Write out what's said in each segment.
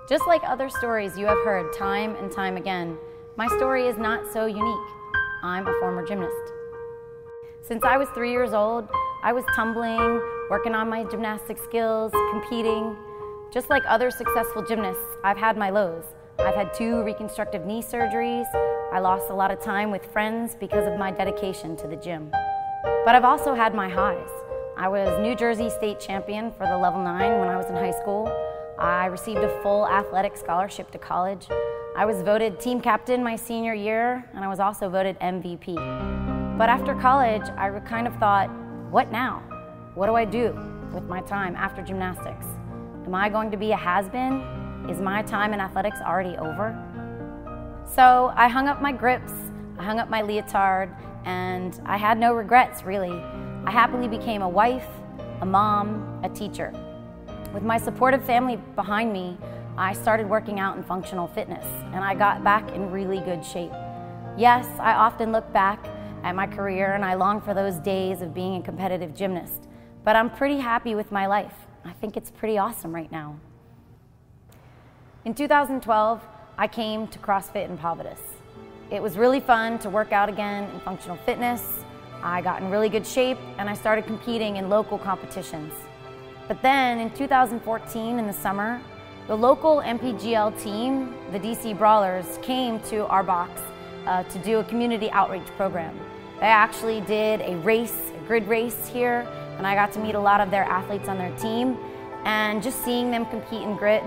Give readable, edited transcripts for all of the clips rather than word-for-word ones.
Just like other stories you have heard time and time again, my story is not so unique. I'm a former gymnast. Since I was 3 years old, I was tumbling, working on my gymnastic skills, competing. Just like other successful gymnasts, I've had my lows. I've had 2 reconstructive knee surgeries. I lost a lot of time with friends because of my dedication to the gym. But I've also had my highs. I was New Jersey state champion for the level 9 when I was in high school. I received a full athletic scholarship to college. I was voted team captain my senior year, and I was also voted MVP. But after college, I kind of thought, what now? What do I do with my time after gymnastics? Am I going to be a has-been? Is my time in athletics already over? So I hung up my grips, I hung up my leotard, and I had no regrets, really. I happily became a wife, a mom, a teacher. With my supportive family behind me, I started working out in functional fitness, and I got back in really good shape. Yes, I often look back at my career and I long for those days of being a competitive gymnast, but I'm pretty happy with my life. I think it's pretty awesome right now. In 2012, I came to CrossFit Impavidus. It was really fun to work out again in functional fitness. I got in really good shape and I started competing in local competitions. But then in 2014 in the summer, the local NPGL team, the DC Brawlers, came to our box to do a community outreach program. They actually did a race, a grid race here, and I got to meet a lot of their athletes on their team, and just seeing them compete in grid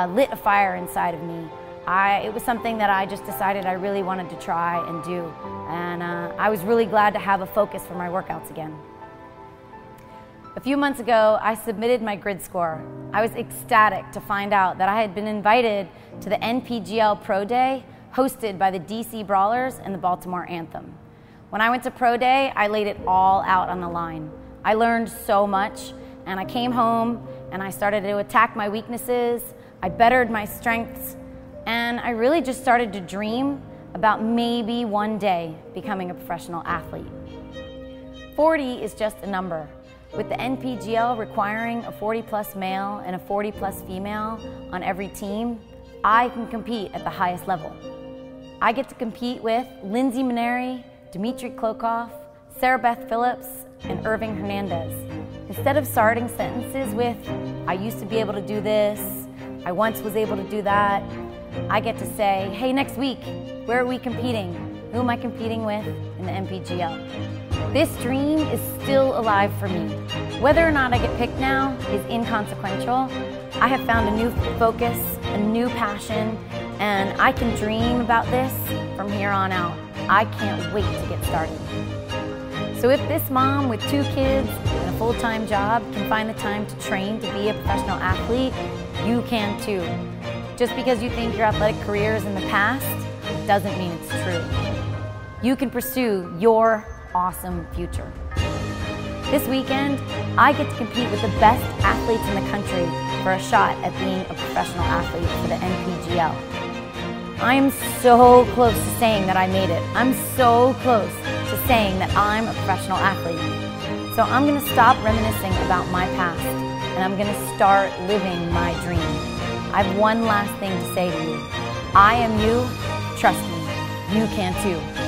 lit a fire inside of me. It was something that I just decided I really wanted to try and do, and I was really glad to have a focus for my workouts again. A few months ago, I submitted my grid score. I was ecstatic to find out that I had been invited to the NPGL Pro Day hosted by the DC Brawlers and the Baltimore Anthem. When I went to Pro Day, I laid it all out on the line. I learned so much, and I came home and I started to attack my weaknesses, I bettered my strengths, and I really just started to dream about maybe one day becoming a professional athlete. 40 is just a number. With the NPGL requiring a 40+ male and a 40+ female on every team, I can compete at the highest level. I get to compete with Lindsay Maneri, Dmitry Klokov, Sarah Beth Phillips, and Irving Hernandez. Instead of starting sentences with, I used to be able to do this, I once was able to do that, I get to say, hey, next week, where are we competing? Who am I competing with in the NPGL? This dream is still alive for me. Whether or not I get picked now is inconsequential. I have found a new focus, a new passion, and I can dream about this from here on out. I can't wait to get started. So if this mom with 2 kids and a full-time job can find the time to train to be a professional athlete, you can too. Just because you think your athletic career is in the past doesn't mean it's true. You can pursue your awesome future. This weekend, I get to compete with the best athletes in the country for a shot at being a professional athlete for the NPGL. I am so close to saying that I made it. I'm so close to saying that I'm a professional athlete. So I'm going to stop reminiscing about my past, and I'm going to start living my dream. I have one last thing to say to you. I am you. Trust me, you can too.